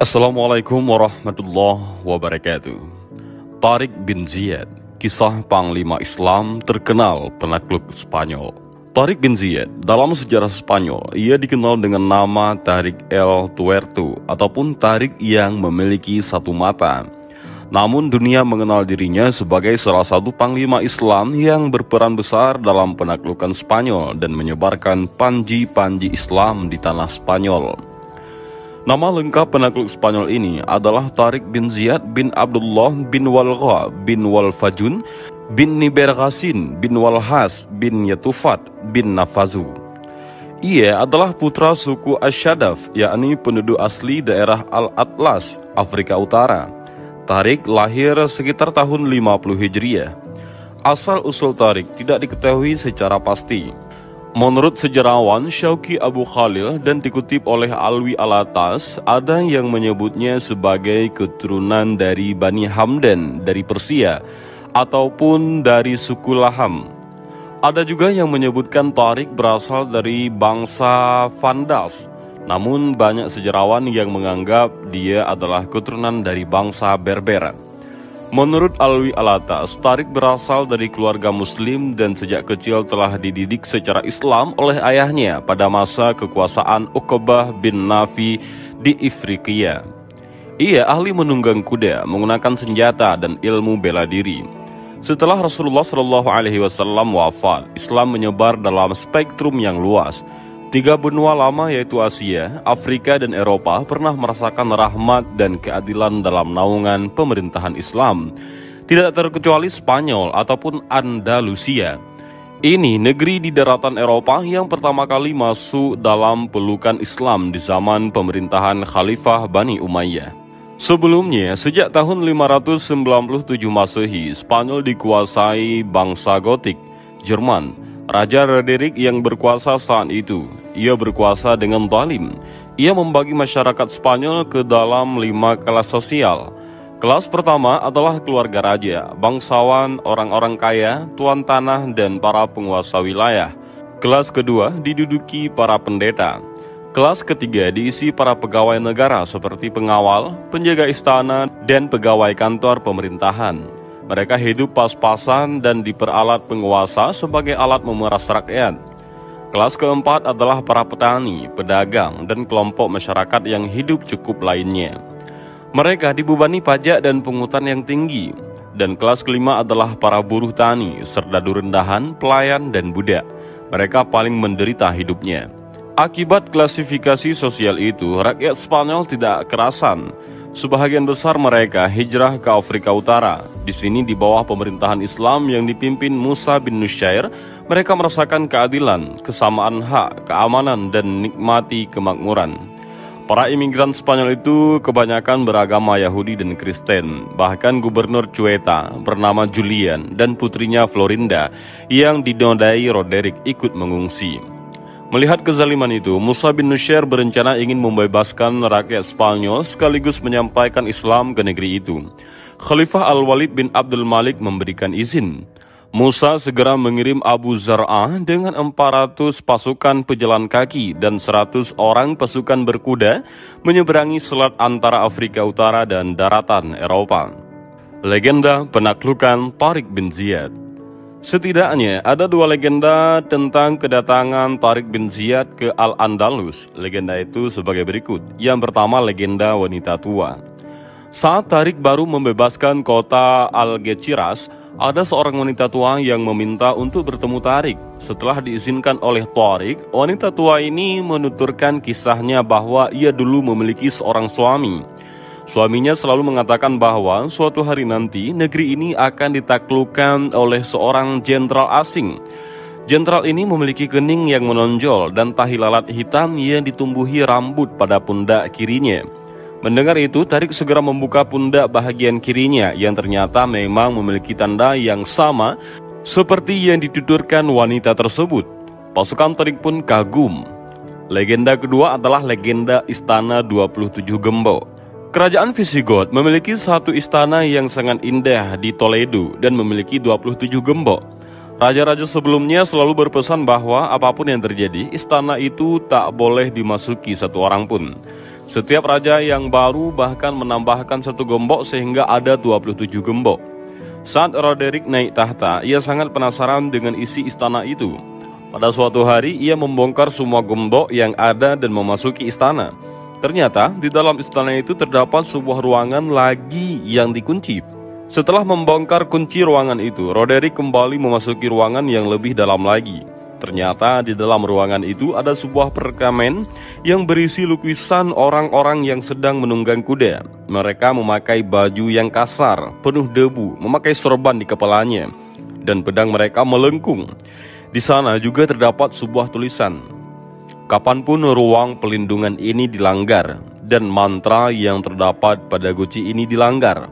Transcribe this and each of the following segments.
Assalamualaikum warahmatullahi wabarakatuh. Tariq bin Ziyad, kisah Panglima Islam terkenal penakluk Spanyol. Tariq bin Ziyad dalam sejarah Spanyol, ia dikenal dengan nama Tariq el Tuerto ataupun Tariq yang memiliki satu mata. Namun dunia mengenal dirinya sebagai salah satu Panglima Islam yang berperan besar dalam penaklukan Spanyol dan menyebarkan panji-panji Islam di tanah Spanyol. Nama lengkap penakluk Spanyol ini adalah Tariq bin Ziyad bin Abdullah bin Walgha bin Walfajun bin Niberghasin bin Walhas bin Yatufat bin Nafazu. Ia adalah putra suku Asyadaf, yakni penduduk asli daerah Al-Atlas, Afrika Utara. Tariq lahir sekitar tahun 50 Hijriah. Asal-usul Tariq tidak diketahui secara pasti. Menurut sejarawan Syauqi Abu Khalil dan dikutip oleh Alwi Alatas, ada yang menyebutnya sebagai keturunan dari Bani Hamdan dari Persia ataupun dari suku Laham. Ada juga yang menyebutkan Tariq berasal dari bangsa Vandals, namun banyak sejarawan yang menganggap dia adalah keturunan dari bangsa Berber. Menurut Alwi Alatas, Tariq berasal dari keluarga muslim dan sejak kecil telah dididik secara Islam oleh ayahnya pada masa kekuasaan Uqbah bin Nafi di Ifriqiya. Ia ahli menunggang kuda, menggunakan senjata dan ilmu bela diri. Setelah Rasulullah SAW wafat, Islam menyebar dalam spektrum yang luas. 3 benua lama yaitu Asia, Afrika, dan Eropa pernah merasakan rahmat dan keadilan dalam naungan pemerintahan Islam. Tidak terkecuali Spanyol ataupun Andalusia. Ini negeri di daratan Eropa yang pertama kali masuk dalam pelukan Islam di zaman pemerintahan Khalifah Bani Umayyah. Sebelumnya, sejak tahun 597 Masehi, Spanyol dikuasai bangsa Gotik, Jerman. Raja Roderick yang berkuasa saat itu, ia berkuasa dengan zalim. Ia membagi masyarakat Spanyol ke dalam 5 kelas sosial. Kelas pertama adalah keluarga raja, bangsawan, orang-orang kaya, tuan tanah, dan para penguasa wilayah. Kelas kedua diduduki para pendeta. Kelas ketiga diisi para pegawai negara seperti pengawal, penjaga istana, dan pegawai kantor pemerintahan. Mereka hidup pas-pasan dan diperalat penguasa sebagai alat memeras rakyat. Kelas keempat adalah para petani, pedagang, dan kelompok masyarakat yang hidup cukup lainnya. Mereka dibebani pajak dan pungutan yang tinggi. Dan kelas kelima adalah para buruh tani, serdadu rendahan, pelayan, dan budak. Mereka paling menderita hidupnya. Akibat klasifikasi sosial itu, rakyat Spanyol tidak kerasan. Sebahagian besar mereka hijrah ke Afrika Utara. Di sini di bawah pemerintahan Islam yang dipimpin Musa bin Nusyair, mereka merasakan keadilan, kesamaan hak, keamanan, dan nikmati kemakmuran. Para imigran Spanyol itu kebanyakan beragama Yahudi dan Kristen. Bahkan gubernur Ceuta bernama Julian dan putrinya Florinda yang dinodai Roderick ikut mengungsi. Melihat kezaliman itu, Musa bin Nusyair berencana ingin membebaskan rakyat Spanyol sekaligus menyampaikan Islam ke negeri itu. Khalifah Al-Walid bin Abdul Malik memberikan izin. Musa segera mengirim Abu Zar'ah dengan 400 pasukan pejalan kaki dan 100 orang pasukan berkuda menyeberangi selat antara Afrika Utara dan daratan Eropa. Legenda penaklukan Tariq bin Ziyad. Setidaknya ada 2 legenda tentang kedatangan Tariq bin Ziyad ke Al-Andalus. Legenda itu sebagai berikut. Yang pertama, legenda wanita tua. Saat Tariq baru membebaskan kota Algeciras, ada seorang wanita tua yang meminta untuk bertemu Tariq. Setelah diizinkan oleh Tariq, wanita tua ini menuturkan kisahnya bahwa ia dulu memiliki seorang suami. Suaminya selalu mengatakan bahwa suatu hari nanti negeri ini akan ditaklukkan oleh seorang jenderal asing. Jenderal ini memiliki kening yang menonjol dan tahi lalat hitam yang ditumbuhi rambut pada pundak kirinya. Mendengar itu, Tariq segera membuka pundak bahagian kirinya yang ternyata memang memiliki tanda yang sama seperti yang dituturkan wanita tersebut. Pasukan Tariq pun kagum. Legenda kedua adalah legenda Istana 27 Gembok. Kerajaan Visigoth memiliki satu istana yang sangat indah di Toledo dan memiliki 27 gembok. Raja-raja sebelumnya selalu berpesan bahwa apapun yang terjadi, istana itu tak boleh dimasuki satu orang pun. Setiap raja yang baru bahkan menambahkan satu gembok sehingga ada 27 gembok. Saat Roderick naik tahta, ia sangat penasaran dengan isi istana itu. Pada suatu hari, ia membongkar semua gembok yang ada dan memasuki istana. Ternyata, di dalam istana itu terdapat sebuah ruangan lagi yang dikunci. Setelah membongkar kunci ruangan itu, Roderick kembali memasuki ruangan yang lebih dalam lagi. Ternyata di dalam ruangan itu ada sebuah perkamen yang berisi lukisan orang-orang yang sedang menunggang kuda. Mereka memakai baju yang kasar, penuh debu, memakai sorban di kepalanya, dan pedang mereka melengkung. Di sana juga terdapat sebuah tulisan, "Kapanpun ruang pelindungan ini dilanggar, dan mantra yang terdapat pada guci ini dilanggar,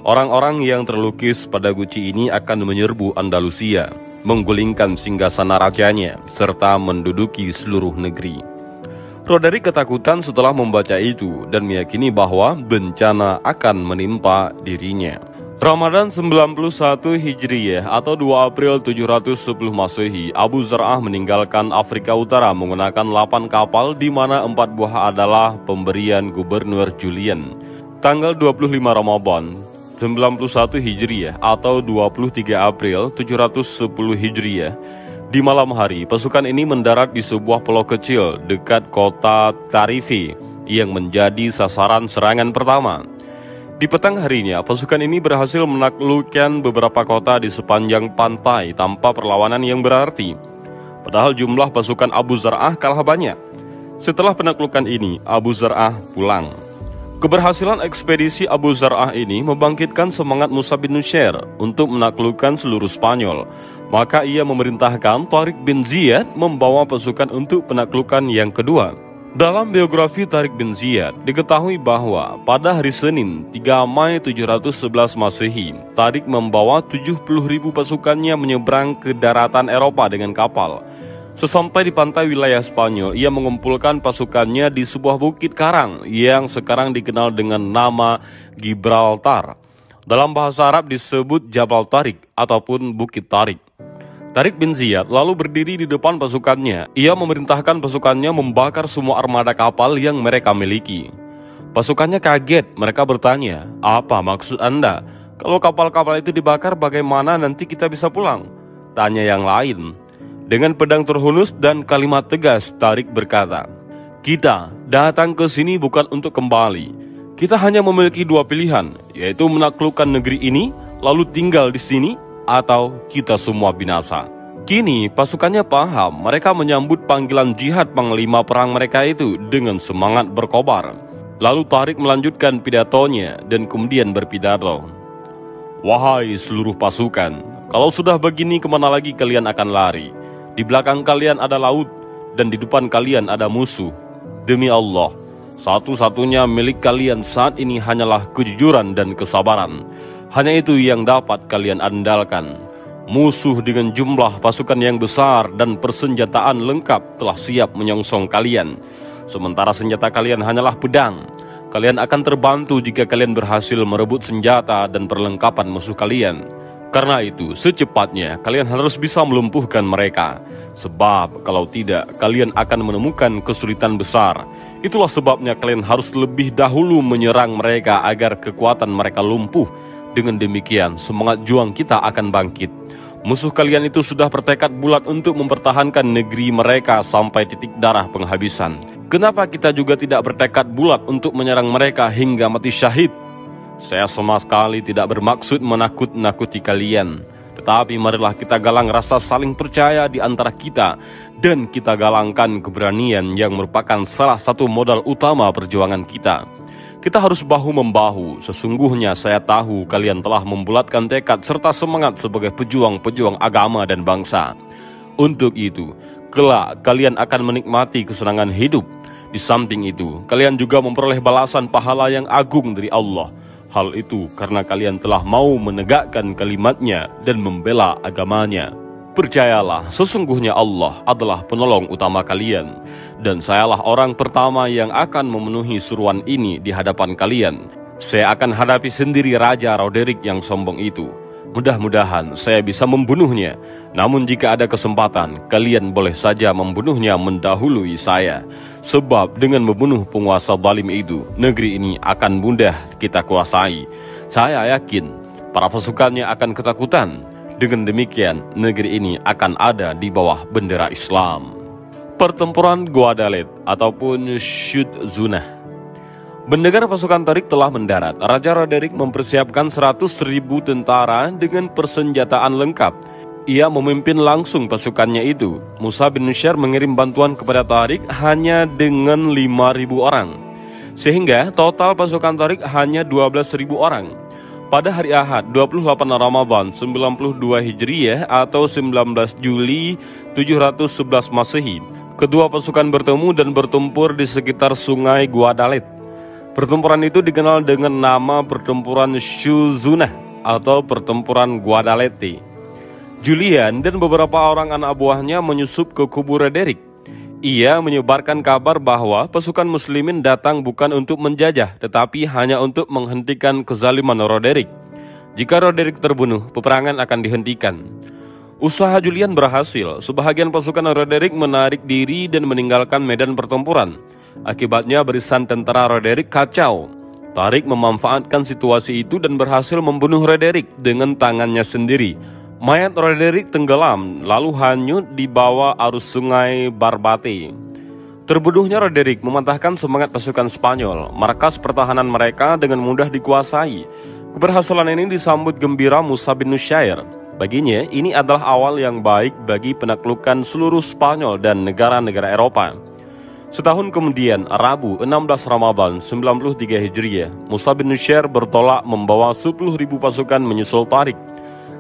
orang-orang yang terlukis pada guci ini akan menyerbu Andalusia, menggulingkan singgasana rajanya, serta menduduki seluruh negeri." Roderick ketakutan setelah membaca itu dan meyakini bahwa bencana akan menimpa dirinya. Ramadan 91 Hijriyah atau 2 April 710 Masehi, Abu Zar'ah meninggalkan Afrika Utara menggunakan 8 kapal di mana 4 buah adalah pemberian Gubernur Julian. Tanggal 25 Ramadan 91 Hijriyah atau 23 April 710 Hijriyah, di malam hari pasukan ini mendarat di sebuah pulau kecil dekat kota Tarife yang menjadi sasaran serangan pertama. Di petang harinya, pasukan ini berhasil menaklukkan beberapa kota di sepanjang pantai tanpa perlawanan yang berarti. Padahal jumlah pasukan Abu Zar'ah kalah banyak. Setelah penaklukan ini, Abu Zar'ah pulang. Keberhasilan ekspedisi Abu Zar'ah ini membangkitkan semangat Musa bin Nusayr untuk menaklukkan seluruh Spanyol. Maka ia memerintahkan Tariq bin Ziyad membawa pasukan untuk penaklukan yang kedua. Dalam biografi Tariq bin Ziyad, diketahui bahwa pada hari Senin 3 Mei 711 Masehi, Tariq membawa 70.000 pasukannya menyeberang ke daratan Eropa dengan kapal. Sesampai di pantai wilayah Spanyol, ia mengumpulkan pasukannya di sebuah bukit karang yang sekarang dikenal dengan nama Gibraltar. Dalam bahasa Arab disebut Jabal Tariq ataupun Bukit Tariq. Tariq bin Ziyad lalu berdiri di depan pasukannya. Ia memerintahkan pasukannya membakar semua armada kapal yang mereka miliki. Pasukannya kaget, mereka bertanya, "Apa maksud Anda? Kalau kapal-kapal itu dibakar, bagaimana nanti kita bisa pulang?" Tanya yang lain. Dengan pedang terhunus dan kalimat tegas, Tariq berkata, "Kita datang ke sini bukan untuk kembali. Kita hanya memiliki 2 pilihan, yaitu menaklukkan negeri ini, lalu tinggal di sini, atau kita semua binasa." Kini pasukannya paham, mereka menyambut panggilan jihad panglima perang mereka itu dengan semangat berkobar. Lalu Tariq melanjutkan pidatonya dan kemudian berpidato, "Wahai seluruh pasukan, kalau sudah begini kemana lagi kalian akan lari? Di belakang kalian ada laut dan di depan kalian ada musuh. Demi Allah, satu-satunya milik kalian saat ini hanyalah kejujuran dan kesabaran. Hanya itu yang dapat kalian andalkan. Musuh dengan jumlah pasukan yang besar dan persenjataan lengkap telah siap menyongsong kalian. Sementara senjata kalian hanyalah pedang. Kalian akan terbantu jika kalian berhasil merebut senjata dan perlengkapan musuh kalian. Karena itu, secepatnya kalian harus bisa melumpuhkan mereka. Sebab kalau tidak, kalian akan menemukan kesulitan besar. Itulah sebabnya kalian harus lebih dahulu menyerang mereka agar kekuatan mereka lumpuh. Dengan demikian, semangat juang kita akan bangkit. Musuh kalian itu sudah bertekad bulat untuk mempertahankan negeri mereka sampai titik darah penghabisan. Kenapa kita juga tidak bertekad bulat untuk menyerang mereka hingga mati syahid? Saya sama sekali tidak bermaksud menakut-nakuti kalian. Tetapi marilah kita galang rasa saling percaya di antara kita. Dan kita galangkan keberanian yang merupakan salah satu modal utama perjuangan kita. Kita harus bahu-membahu. Sesungguhnya saya tahu kalian telah membulatkan tekad serta semangat sebagai pejuang-pejuang agama dan bangsa. Untuk itu, kelak kalian akan menikmati kesenangan hidup. Di samping itu, kalian juga memperoleh balasan pahala yang agung dari Allah. Hal itu karena kalian telah mau menegakkan kalimatnya dan membela agamanya. Percayalah, sesungguhnya Allah adalah penolong utama kalian. Dan sayalah orang pertama yang akan memenuhi seruan ini di hadapan kalian. Saya akan hadapi sendiri Raja Roderick yang sombong itu. Mudah-mudahan saya bisa membunuhnya. Namun jika ada kesempatan, kalian boleh saja membunuhnya mendahului saya. Sebab dengan membunuh penguasa zalim itu, negeri ini akan mudah kita kuasai. Saya yakin para pasukannya akan ketakutan. Dengan demikian, negeri ini akan ada di bawah bendera Islam. Pertempuran Guadalete ataupun Syud Zunah. Mendengar pasukan Tariq telah mendarat, Raja Roderick mempersiapkan 100.000 tentara dengan persenjataan lengkap. Ia memimpin langsung pasukannya itu. Musa bin Nusyar mengirim bantuan kepada Tariq hanya dengan 5.000 orang. Sehingga total pasukan Tariq hanya 12.000 orang. Pada hari Ahad 28 Ramadan 92 Hijriyah atau 19 Juli 711 Masehi, kedua pasukan bertemu dan bertempur di sekitar sungai Guadalete. Pertempuran itu dikenal dengan nama Pertempuran Syud Zunah atau Pertempuran Guadalete. Julian dan beberapa orang anak buahnya menyusup ke kubu Roderick. Ia menyebarkan kabar bahwa pasukan muslimin datang bukan untuk menjajah, tetapi hanya untuk menghentikan kezaliman Roderick. Jika Roderick terbunuh, peperangan akan dihentikan. Usaha Julian berhasil. Sebahagian pasukan Roderick menarik diri dan meninggalkan medan pertempuran. Akibatnya barisan tentara Roderick kacau. Tariq memanfaatkan situasi itu dan berhasil membunuh Roderick dengan tangannya sendiri. Mayat Roderick tenggelam lalu hanyut di bawah arus sungai Barbate. Terbunuhnya Roderick mematahkan semangat pasukan Spanyol. Markas pertahanan mereka dengan mudah dikuasai. Keberhasilan ini disambut gembira Musa bin Nusyar. Baginya, ini adalah awal yang baik bagi penaklukan seluruh Spanyol dan negara-negara Eropa. Setahun kemudian, Rabu 16 Ramadan 93 Hijriyah, Musa bin Nusyar bertolak membawa 10.000 pasukan menyusul Tariq.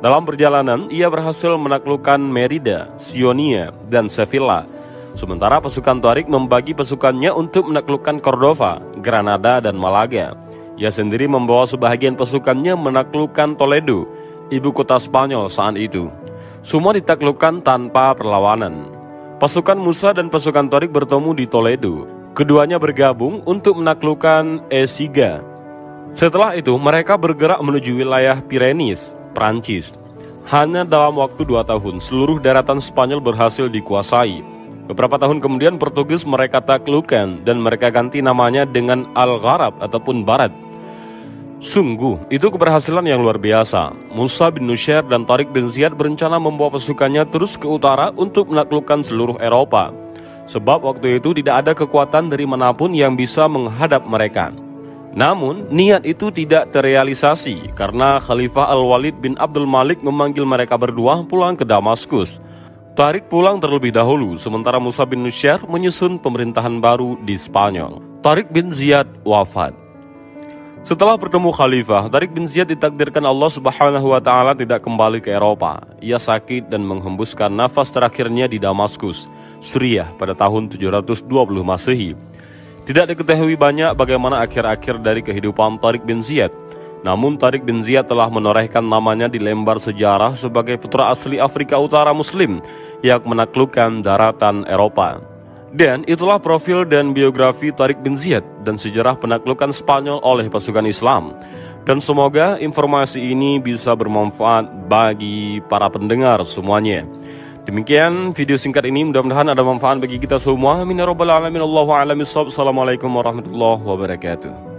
Dalam perjalanan, ia berhasil menaklukkan Merida, Sionia, dan Sevilla. Sementara pasukan Tariq membagi pasukannya untuk menaklukkan Cordova, Granada, dan Malaga. Ia sendiri membawa sebahagian pasukannya menaklukkan Toledo, ibu kota Spanyol saat itu. Semua ditaklukkan tanpa perlawanan. Pasukan Musa dan pasukan Tariq bertemu di Toledo. Keduanya bergabung untuk menaklukkan Écija. Setelah itu, mereka bergerak menuju wilayah Pyrenees, Prancis. Hanya dalam waktu 2 tahun, seluruh daratan Spanyol berhasil dikuasai. Beberapa tahun kemudian, Portugis mereka taklukkan dan mereka ganti namanya dengan Algarab ataupun Barat. Sungguh, itu keberhasilan yang luar biasa. Musa bin Nusyar dan Tariq bin Ziyad berencana membawa pasukannya terus ke utara untuk menaklukkan seluruh Eropa. Sebab waktu itu tidak ada kekuatan dari manapun yang bisa menghadap mereka. Namun, niat itu tidak terrealisasi karena Khalifah Al-Walid bin Abdul Malik memanggil mereka berdua pulang ke Damaskus. Tariq pulang terlebih dahulu, sementara Musa bin Nusyar menyusun pemerintahan baru di Spanyol. Tariq bin Ziyad wafat. Setelah bertemu Khalifah, Tariq bin Ziyad ditakdirkan Allah Subhanahu wa Ta'ala tidak kembali ke Eropa. Ia sakit dan menghembuskan nafas terakhirnya di Damaskus, Suriah pada tahun 720 Masehi. Tidak diketahui banyak bagaimana akhir-akhir dari kehidupan Tariq bin Ziyad. Namun Tariq bin Ziyad telah menorehkan namanya di lembar sejarah sebagai putra asli Afrika Utara Muslim yang menaklukkan daratan Eropa. Dan itulah profil dan biografi Tariq bin Ziyad dan sejarah penaklukan Spanyol oleh pasukan Islam. Dan semoga informasi ini bisa bermanfaat bagi para pendengar semuanya. Demikian video singkat ini, mudah-mudahan ada manfaat bagi kita semua. Amin ya rabbal alamin. Allahu a'lam bishawab. Assalamualaikum warahmatullahi wabarakatuh.